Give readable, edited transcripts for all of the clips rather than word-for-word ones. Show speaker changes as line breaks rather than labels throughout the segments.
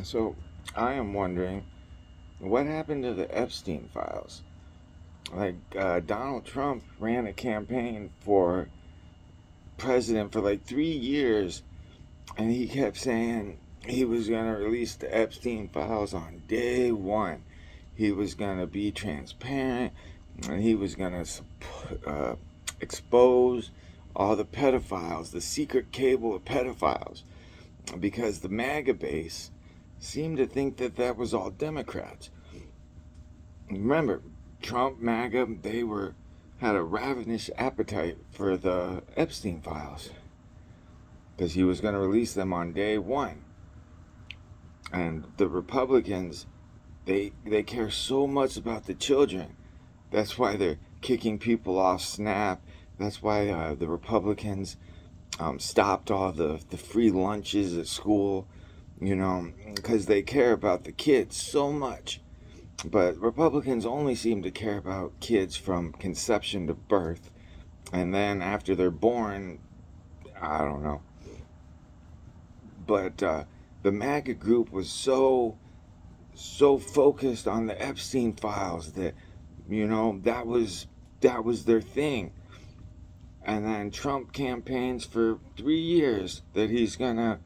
So I am wondering what happened to the Epstein files? Donald Trump ran a campaign for president for like 3 years, and he kept saying he was going to release the Epstein files on day one. He was going to be transparent, and he was going to expose all the pedophiles, the secret cable of pedophiles, because the MAGA base seemed to think that that was all Democrats. Remember, Trump, MAGA, had a ravenous appetite for the Epstein files because he was going to release them on day one. And the Republicans, they care so much about the children. That's why they're kicking people off Snap. That's why the Republicans stopped all the free lunches at school, because they care about the kids so much. But Republicans only seem to care about kids from conception to birth. And then after they're born, I don't know. But the MAGA group was so focused on the Epstein files that, that was their thing. And then Trump campaigns for 3 years that he's going to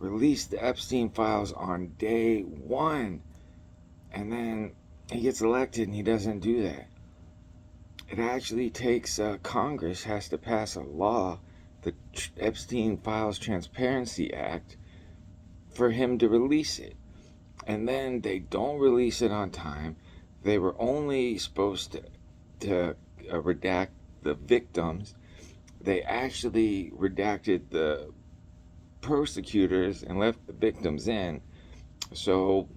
release the Epstein files on day one. And then he gets elected and he doesn't do that. It actually takes Congress has to pass a law, the Epstein Files Transparency Act, for him to release it. And then they don't release it on time. They were only supposed to redact the victims. They actually redacted the persecutors and left the victims in. So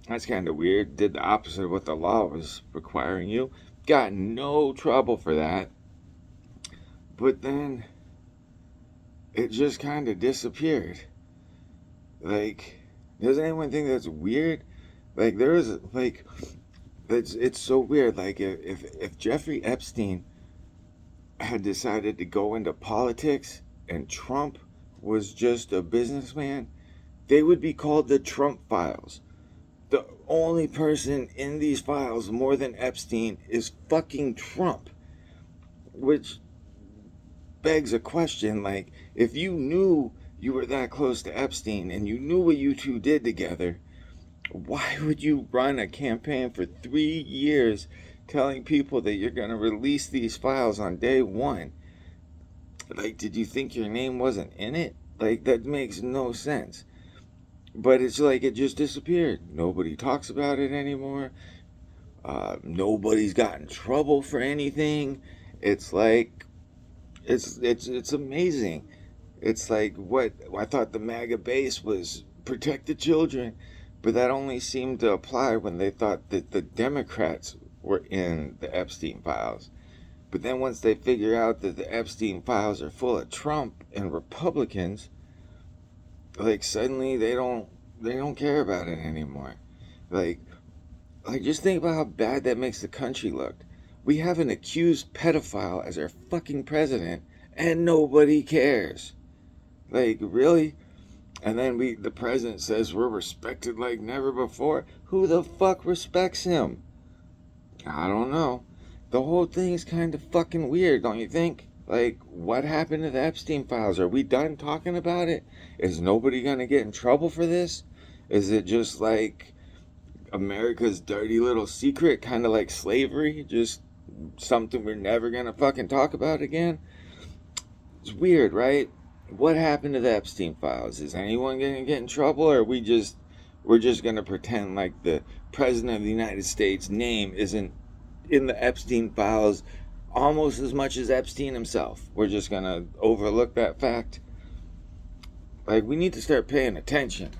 that's kind of weird. Did the opposite of what the law was requiring you. Got no trouble for that. But then it just kind of disappeared. Does anyone think that's weird? It's so weird. If Jeffrey Epstein had decided to go into politics and Trump was just a businessman, they would be called the Trump files. The only person in these files more than Epstein is fucking Trump. Which begs a question, if you knew you were that close to Epstein and you knew what you two did together, why would you run a campaign for 3 years telling people that you're going to release these files on day one? Did you think your name wasn't in it? That makes no sense. But it's it just disappeared. Nobody talks about it anymore. Nobody's got in trouble for anything. It's it's amazing. It's what I thought the MAGA base was protect the children, but that only seemed to apply when they thought that the Democrats were in the Epstein files. But then once they figure out that the Epstein files are full of Trump and Republicans, suddenly they don't care about it anymore. Just think about how bad that makes the country look. We have an accused pedophile as our fucking president and nobody cares. Really? And then the president says we're respected like never before. Who the fuck respects him? I don't know. The whole thing is kind of fucking weird, don't you think? What happened to the Epstein files? Are we done talking about it? Is nobody gonna get in trouble for this? Is it just America's dirty little secret, kind of like slavery? Just something we're never gonna fucking talk about again? It's weird, right? What happened to the Epstein files? Is anyone gonna get in trouble, or we're just gonna pretend like the president of the United States name isn't in the Epstein files almost as much as Epstein himself? We're just gonna overlook that fact. We need to start paying attention.